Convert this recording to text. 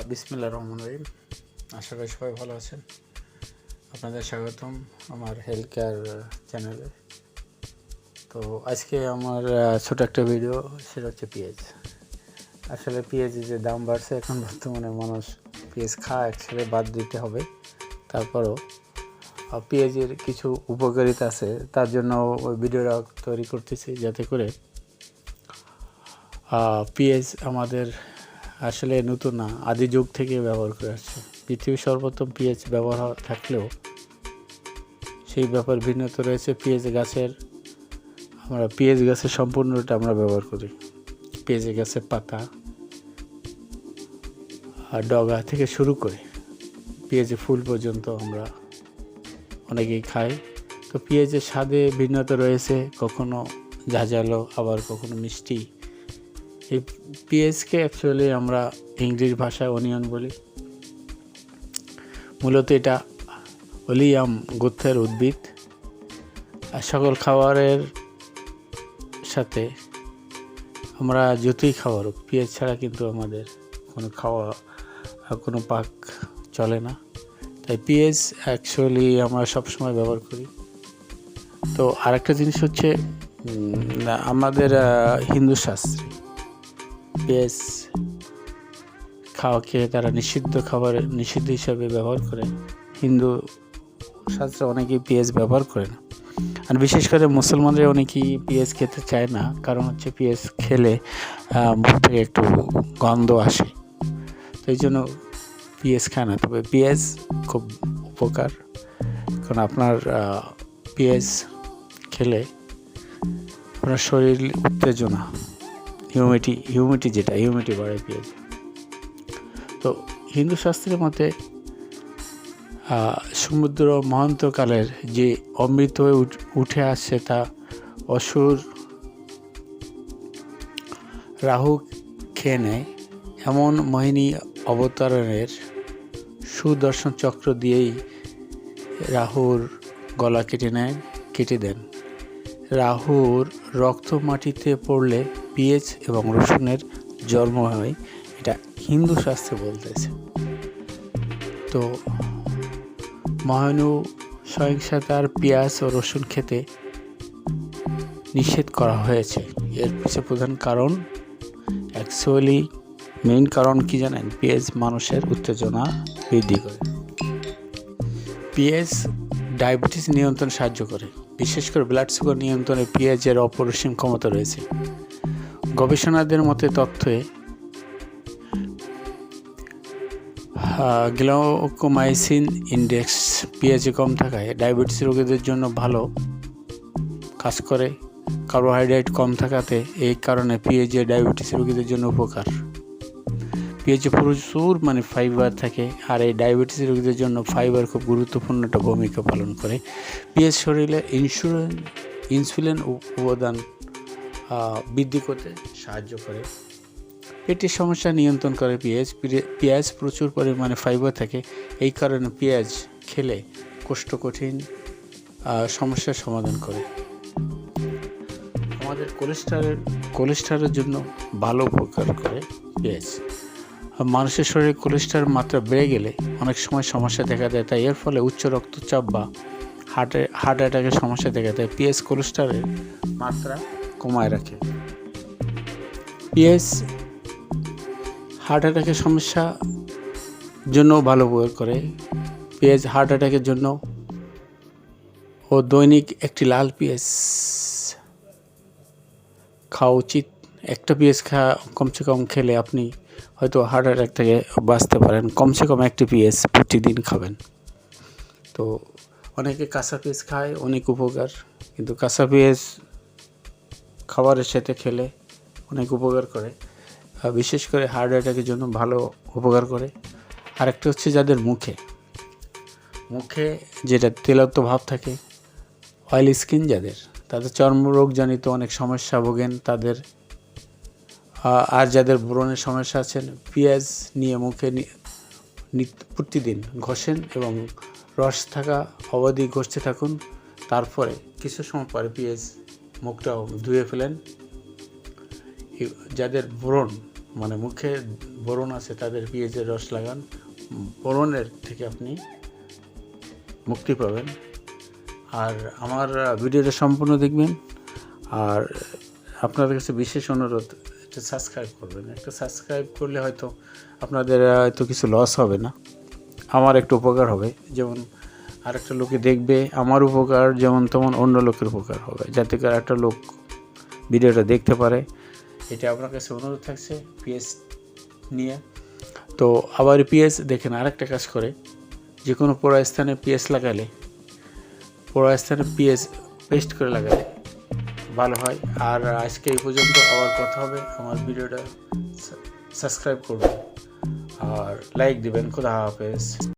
বিসমিল্লাহির রহমানির রহিম। আশা করি সবাই ভালো আছেন। আপনাদের স্বাগতম আমার হেলথ কেয়ার চ্যানেলে। তো আজকে আমার ছোট একটা ভিডিও, সেটা হচ্ছে পেঁয়াজ। আসলে পেঁয়াজের যে দাম বাড়ছে এখন বর্তমানে মানুষ পেঁয়াজ খাওয়া একসাথে বাদ দিতে হবে। তারপরও পেঁয়াজের কিছু উপকারিতা আছে, তার জন্য ওই ভিডিওটা তৈরি করতেছি, যাতে করে পেঁয়াজ আমাদের আসলে নতুন না, আদি যুগ থেকে ব্যবহার করে আসছে। পৃথিবীর সর্বপ্রথম পেঁয়াজ ব্যবহার থাকলেও সেই ব্যাপার ভিন্নতা রয়েছে। পেঁয়াজ গাছের সম্পূর্ণটা আমরা ব্যবহার করি। পেঁয়াজ গাছের পাতা আর ডগা থেকে শুরু করে পেঁয়াজের ফুল পর্যন্ত আমরা অনেকেই খাই। তো পেঁয়াজের স্বাদে ভিন্নতা রয়েছে, কখনো ঝাঁঝালো, আবার কখনো মিষ্টি। এই পেঁয়াজকে অ্যাকচুয়ালি আমরা ইংরেজি ভাষায় অনিয়ন বলি। মূলত এটা অলিয়াম গোত্রের উদ্ভিদ। আর সকল খাবারের সাথে আমরা যতই খাবার হোক, পেঁয়াজ ছাড়া কিন্তু আমাদের কোনো পাক চলে না। তাই পেঁয়াজ অ্যাকচুয়ালি আমরা সবসময় ব্যবহার করি। তো আরেকটা জিনিস হচ্ছে, আমাদের হিন্দু শাস্ত্রে পেঁয়াজ খাওয়াকে তারা নিষিদ্ধ হিসাবে ব্যবহার করে। হিন্দু শাস্ত্রে অনেকেই পেঁয়াজ ব্যবহার করে না, আর বিশেষ করে মুসলমানরা অনেকেই পেঁয়াজ খেতে চায় না। কারণ হচ্ছে পেঁয়াজ খেলে মুখ থেকে একটু গন্ধ আসে, তো এই জন্য পেঁয়াজ খায় না। তবে পেঁয়াজ খুব উপকার, কারণ আপনার পেঁয়াজ খেলে আপনার শরীর উত্তেজনা, হিউমিডিটি বাড়ে পেঁয়াজ। তো হিন্দু শাস্ত্রের মতে সমুদ্র মহান্তকালের যে অমৃত হয়ে উঠে আসছে, তা অসুর রাহু খেয়ে নেয়। এমন মোহিনী অবতারণের সুদর্শন চক্র দিয়েই রাহুর গলা কেটে দেন। রাহুর রক্ত মাটিতে পড়লে পেঁয়াজ এবং রসুনের জন্ম হয়, এটা হিন্দু শাস্ত্রে বলতেছে। তো মহানু সহিংসতার পেঁয়াজ ও রসুন খেতে নিষেধ করা হয়েছে। এর পিছনে প্রধান কারণ, মেইন কারণ কি জানেন? পেঁয়াজ মানুষের উত্তেজনা বৃদ্ধি করে। পেঁয়াজ ডায়াবেটিস নিয়ন্ত্রণে সাহায্য করে, বিশেষ করে ব্লাড সুগার নিয়ন্ত্রণে পেঁয়াজের অপরিসীম ক্ষমতা রয়েছে। গবেষণাদের মতে তথ্যে গ্লাইকোমাইসিন ইন্ডেক্স পেঁয়াজে কম থাকায় ডায়াবেটিস রোগীদের জন্য ভালো কাজ করে। কার্বোহাইড্রেট কম থাকাতে এই কারণে পেঁয়াজে ডায়াবেটিস রোগীদের জন্য উপকার। পেঁয়াজে প্রচুর ফাইবার থাকে, আর এই ডায়াবেটিস রোগীদের জন্য ফাইবার খুব গুরুত্বপূর্ণ একটা ভূমিকা পালন করে। পেঁয়াজ শরীরে ইনসুলিন উপাদান বৃদ্ধি করতে সাহায্য করে। পেটের সমস্যা নিয়ন্ত্রণ করে পেঁয়াজ প্রচুর পরিমাণে ফাইবার থাকে। এই কারণে পেঁয়াজ খেলে কোষ্ঠকাঠিন্য সমস্যার সমাধান করে। আমাদের কোলেস্টেরলের জন্য ভালো উপকার করে পেঁয়াজ। মানুষের শরীরে কোলেস্টেরল মাত্রা বেড়ে গেলে অনেক সময় সমস্যা দেখা দেয়, তাই এর ফলে উচ্চ রক্তচাপ বা হার্ট অ্যাটাকের সমস্যা দেখা দেয়। পেঁয়াজ কোলেস্টেরলের মাত্রা কমায় রাখে। পেঁয়াজ হার্ট অ্যাটাকের সমস্যার জন্য ভালো উপকার করে। পেঁয়াজ হার্ট অ্যাটাকের জন্য ও দৈনিক একটি লাল পেঁয়াজ খাওয়া উচিত। একটা পেঁয়াজ কমসে কম খেলে আপনি হয়তো হার্ট অ্যাটাক থেকে বাঁচতে পারেন। কমসে কম একটি পেঁয়াজ প্রতিদিন খাবেন। তো অনেকে কাঁচা পেঁয়াজ খায়, অনেক উপকার, কিন্তু কাঁচা পেঁয়াজ খাবারের সাথে খেলে অনেক উপকার করে, বিশেষ করে হার্ট অ্যাটাকের জন্য ভালো উপকার করে। আরেকটা হচ্ছে, যাদের মুখে যেটা তেলাক্ত ভাব থাকে, অয়েলি স্কিন তাদের চর্মরোগজনিত অনেক সমস্যা ভোগেন তাদের। আর যাদের ব্রণের সমস্যা আছেন, পেঁয়াজ নিয়ে মুখে প্রতিদিন ঘষেন এবং রস থাকা অবধি ঘষতে থাকুন। তারপরে কিছু সময় পরে পেঁয়াজ মুখটাও ধুয়ে ফেলেন। যাদের ব্রণ মানে মুখে ব্রণ আছে তাদের পেঁয়াজের রস লাগান, ব্রণের থেকে আপনি মুক্তি পাবেন। আর আমার ভিডিওটা সম্পূর্ণ দেখবেন। আর আপনাদের কাছে বিশেষ অনুরোধ, একটা সাবস্ক্রাইব করবেন। একটা সাবস্ক্রাইব করলে হয়তো আপনাদের হয়তো কিছু লস হবে না, আমার একটু উপকার হবে। যেমন আরেকটা লোকে দেখবে আমার উপকার, যেমন তেমন অন্য লোকের উপকার হবে, যাতে করে একটা লোক ভিডিওটা দেখতে পারে। এটা আপনার কাছে অনুরোধ থাকছে পেঁয়াজ নিয়ে। তো আবার পেঁয়াজ দেখেন আরেকটা কাজ করে, যে কোনো পোড়া স্থানে পেঁয়াজ লাগালে, পোড়া স্থানে পেঁয়াজ পেস্ট করে লাগালে ভালো হয়। আর আজকে এই পর্যন্ত, আবার কথা হবে। আমার ভিডিওটা সাবস্ক্রাইব করবেন আর লাইক দিবেন। খোদা হাফেজ।